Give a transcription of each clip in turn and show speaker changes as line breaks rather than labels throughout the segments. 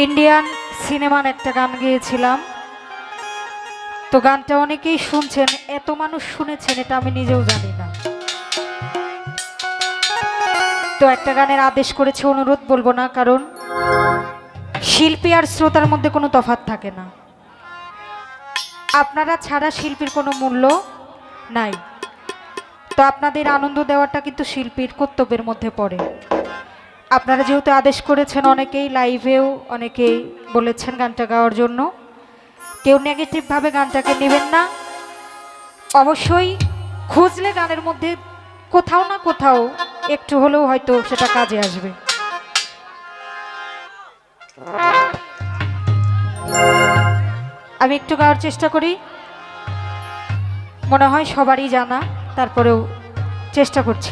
Indian সিনেমার একটা গান গেয়েছিলাম। তো গানটা অনেকেই শুনছেন, এত মানুষ শুনেছেন এটা আমি নিজেও জানি না। তো একটা গানের আদেশ করেছে, অনুরোধ বলবো না, কারণ শিল্পী আর শ্রোতার মধ্যে কোনো তফাৎ থাকে না। আপনারা ছাড়া শিল্পীর কোনো মূল্য নাই। তো আপনাদের আনন্দ দেওয়াটা কিন্তু শিল্পীর কর্তব্যের মধ্যে পড়ে। আপনারা যেহেতু আদেশ করেছেন, অনেকেই লাইভেও অনেকেই বলেছেন গানটা গাওয়ার জন্য, কেউ নেগেটিভভাবে গানটাকে নেবেন না। অবশ্যই খুঁজলে গানের মধ্যে কোথাও না কোথাও একটু হলেও হয়তো সেটা কাজে আসবে। আমি একটু গাওয়ার চেষ্টা করি, মনে হয় সবারই জানা, তারপরেও চেষ্টা করছি।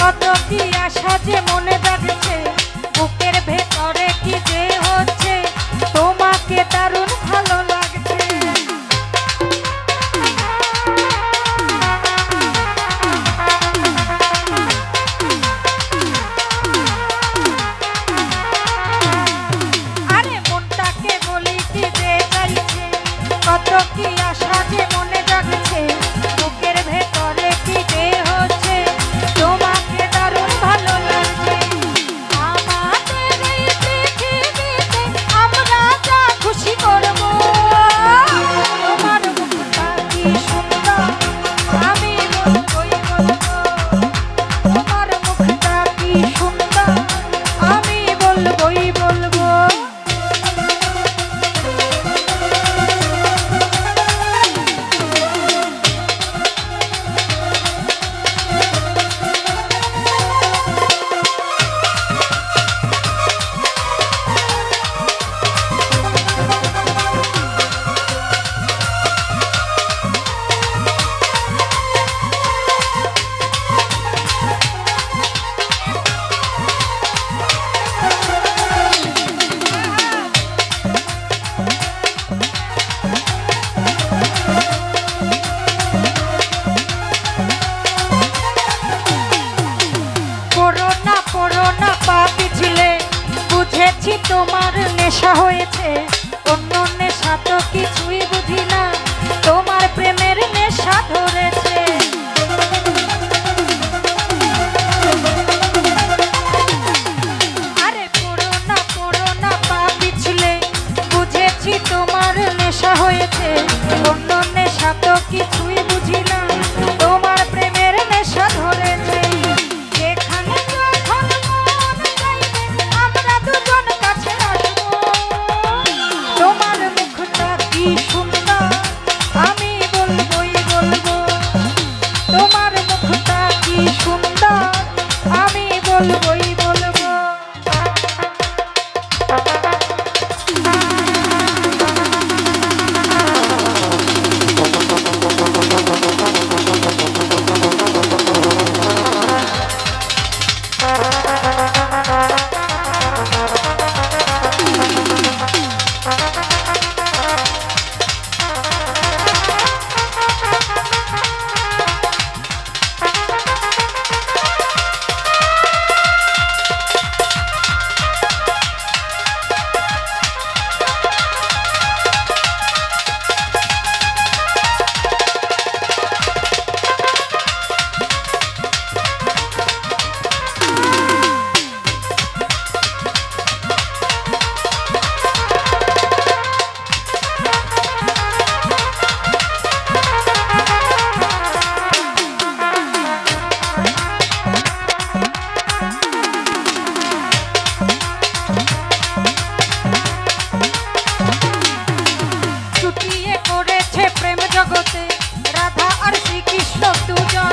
কত কি আশা যে মনে জাগছে, বুকের ভেতরে কি যে হচ্ছে, তোমাকে দারুণ ভালো লাগছে। আরে মনটাকে বলি কি যে চাইছে, কত কি আশা যে মনে জাগছে, বুকের ভেতরে কি যে হচ্ছে, তোমাকে দারুণ ভালো লাগছে। আমাদের এই পৃথিবীতে আমরা যা খুশি করব, তোমার মুখটা কি সুন্দর আমি বলবই বলবো, তোমার মুখটা কি সুন্দর আমি বলবই বলবো। বুঝেছি তোমার নেশা হয়েছে, অন্য নেশা তো কিছুই বুঝি না, তোমার প্রেমের নেশা ধরেছে। আরে পড়ো না পা পিছলে, বুঝেছি তোমার নেশা হয়েছে, অন্য নেশা তো কিছুই বুঝি না, তোমার প্রেমের নেশা ধরেছে। তোমার মুখটা কি সুন্দর জগতে রাধা আর শ্রীকৃষ্ণ দুজন